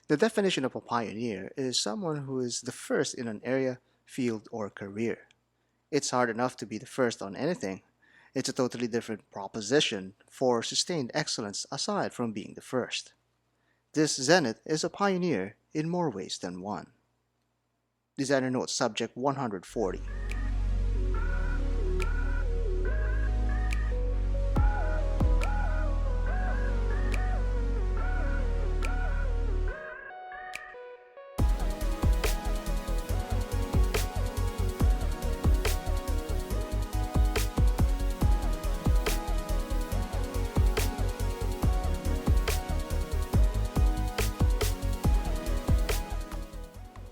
The definition of a pioneer is someone who is the first in an area, field, or career. It's hard enough to be the first on anything. It's a totally different proposition for sustained excellence aside from being the first. This Zenith is a pioneer in more ways than one. Designer Note Subject 140.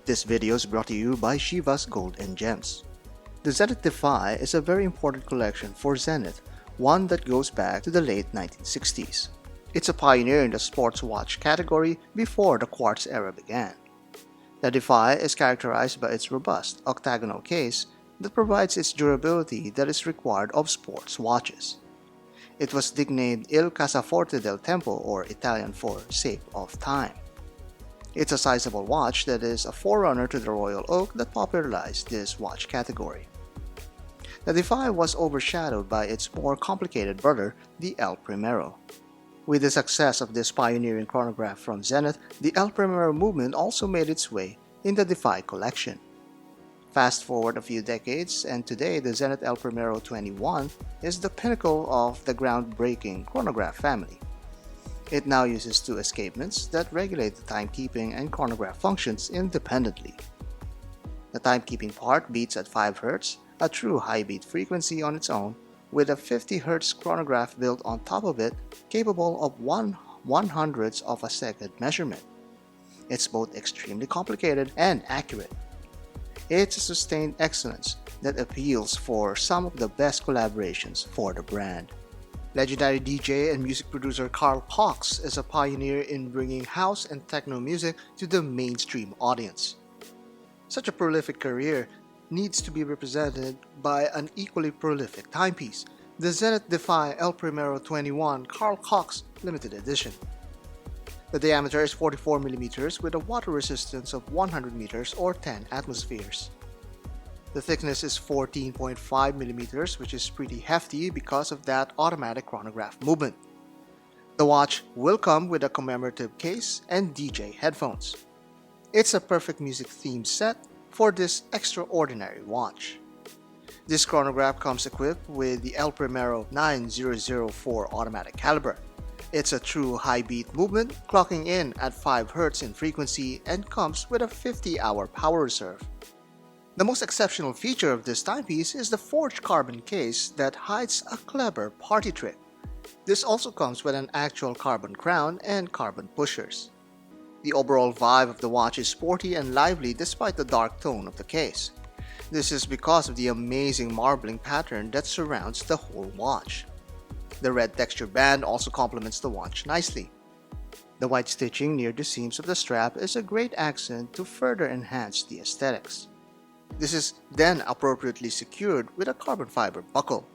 This video is brought to you by Shiva's Gold and Gems. The Zenith Defy is a very important collection for Zenith, one that goes back to the late 1960s. It's a pioneer in the sports watch category before the quartz era began. The Defy is characterized by its robust octagonal case that provides its durability that is required of sports watches. It was nicknamed Il Casaforte del Tempo, or Italian for Safe of Time. It's a sizable watch that is a forerunner to the Royal Oak that popularized this watch category. The Defy was overshadowed by its more complicated brother, the El Primero. With the success of this pioneering chronograph from Zenith, the El Primero movement also made its way in the Defy collection. Fast forward a few decades, and today the Zenith El Primero 21 is the pinnacle of the groundbreaking chronograph family. It now uses two escapements that regulate the timekeeping and chronograph functions independently. The timekeeping part beats at 5 Hz, a true high beat frequency on its own, with a 50 Hz chronograph built on top of it, capable of 1/100th of a second measurement. It's both extremely complicated and accurate. It's a sustained excellence that appeals for some of the best collaborations for the brand. Legendary DJ and music producer Carl Cox is a pioneer in bringing house and techno music to the mainstream audience. Such a prolific career needs to be represented by an equally prolific timepiece, the Zenith Defy El Primero 21 Carl Cox Limited Edition. The diameter is 44mm with a water resistance of 100 meters or 10 atmospheres. The thickness is 14.5mm, which is pretty hefty because of that automatic chronograph movement. The watch will come with a commemorative case and DJ headphones. It's a perfect music themed set for this extraordinary watch. This chronograph comes equipped with the El Primero 9004 automatic caliber. It's a true high beat movement, clocking in at 5 Hz in frequency, and comes with a 50-hour power reserve. The most exceptional feature of this timepiece is the forged carbon case that hides a clever party trick. This also comes with an actual carbon crown and carbon pushers. The overall vibe of the watch is sporty and lively despite the dark tone of the case. This is because of the amazing marbling pattern that surrounds the whole watch. The red texture band also complements the watch nicely. The white stitching near the seams of the strap is a great accent to further enhance the aesthetics. This is then appropriately secured with a carbon fiber buckle.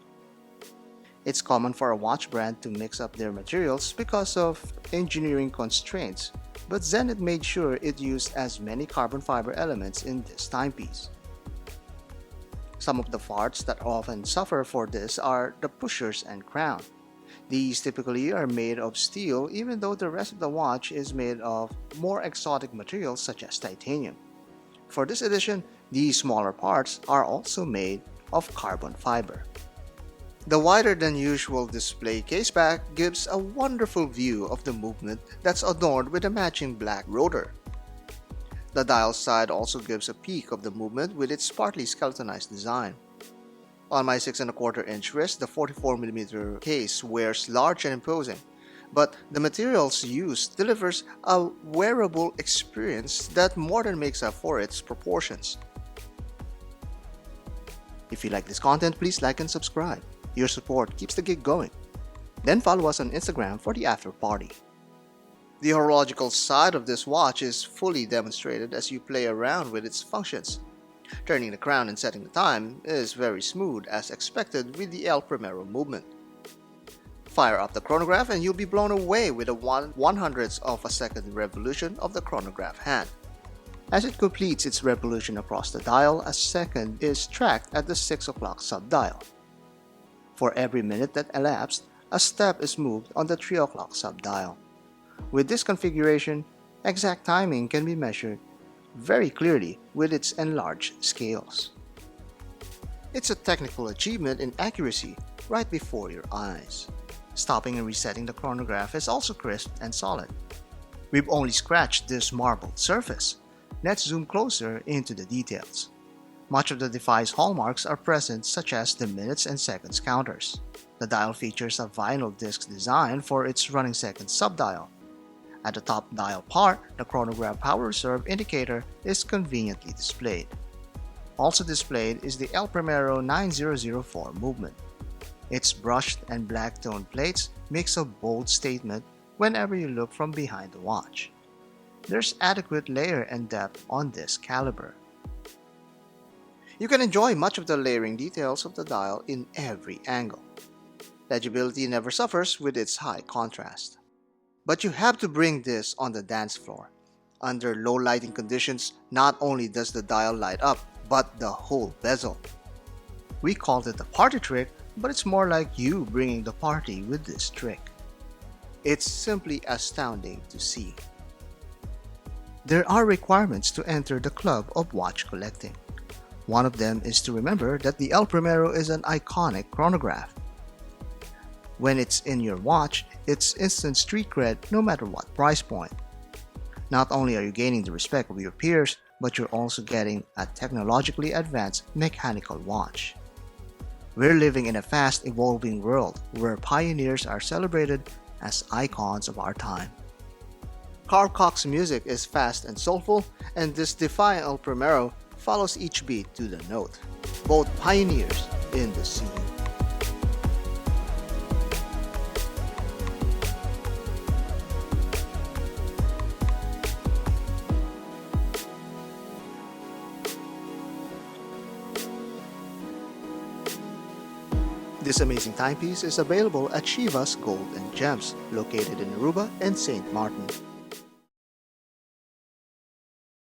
It's common for a watch brand to mix up their materials because of engineering constraints, but Zenith made sure it used as many carbon fiber elements in this timepiece. Some of the parts that often suffer for this are the pushers and crown. These typically are made of steel, even though the rest of the watch is made of more exotic materials such as titanium. For this edition, these smaller parts are also made of carbon fiber. The wider than usual display caseback gives a wonderful view of the movement that's adorned with a matching black rotor. The dial side also gives a peek of the movement with its partly skeletonized design. On my 6¼ wrist, the 44mm case wears large and imposing, but the materials used delivers a wearable experience that more than makes up for its proportions. If you like this content, please like and subscribe. Your support keeps the gig going. Then follow us on Instagram for the after party. The horological side of this watch is fully demonstrated as you play around with its functions. Turning the crown and setting the time is very smooth as expected with the El Primero movement. Fire up the chronograph and you'll be blown away with a 1/100th of a second revolution of the chronograph hand. As it completes its revolution across the dial, a second is tracked at the 6 o'clock subdial. For every minute that elapsed, a step is moved on the 3 o'clock subdial. With this configuration, exact timing can be measured very clearly with its enlarged scales. It's a technical achievement in accuracy right before your eyes. Stopping and resetting the chronograph is also crisp and solid. We've only scratched this marbled surface. Let's zoom closer into the details. Much of the Defy's hallmarks are present, such as the minutes and seconds counters. The dial features a vinyl disc design for its running seconds subdial. At the top dial part, the chronograph power reserve indicator is conveniently displayed. Also displayed is the Primero 9004 movement. Its brushed and black toned plates makes a bold statement whenever you look from behind the watch. There's adequate layer and depth on this caliber. You can enjoy much of the layering details of the dial in every angle. Legibility never suffers with its high contrast. But you have to bring this on the dance floor. Under low lighting conditions, not only does the dial light up, but the whole bezel. We called it a party trick, but it's more like you bringing the party with this trick. It's simply astounding to see. There are requirements to enter the club of watch collecting. One of them is to remember that the Primero is an iconic chronograph. When it's in your watch, it's instant street cred no matter what price point. Not only are you gaining the respect of your peers, but you're also getting a technologically advanced mechanical watch. We're living in a fast evolving world where pioneers are celebrated as icons of our time. Carl Cox's music is fast and soulful, and this Defy Primero follows each beat to the note. Both pioneers in the scene. This amazing timepiece is available at Chivas Gold and Gems, located in Aruba and St. Martin.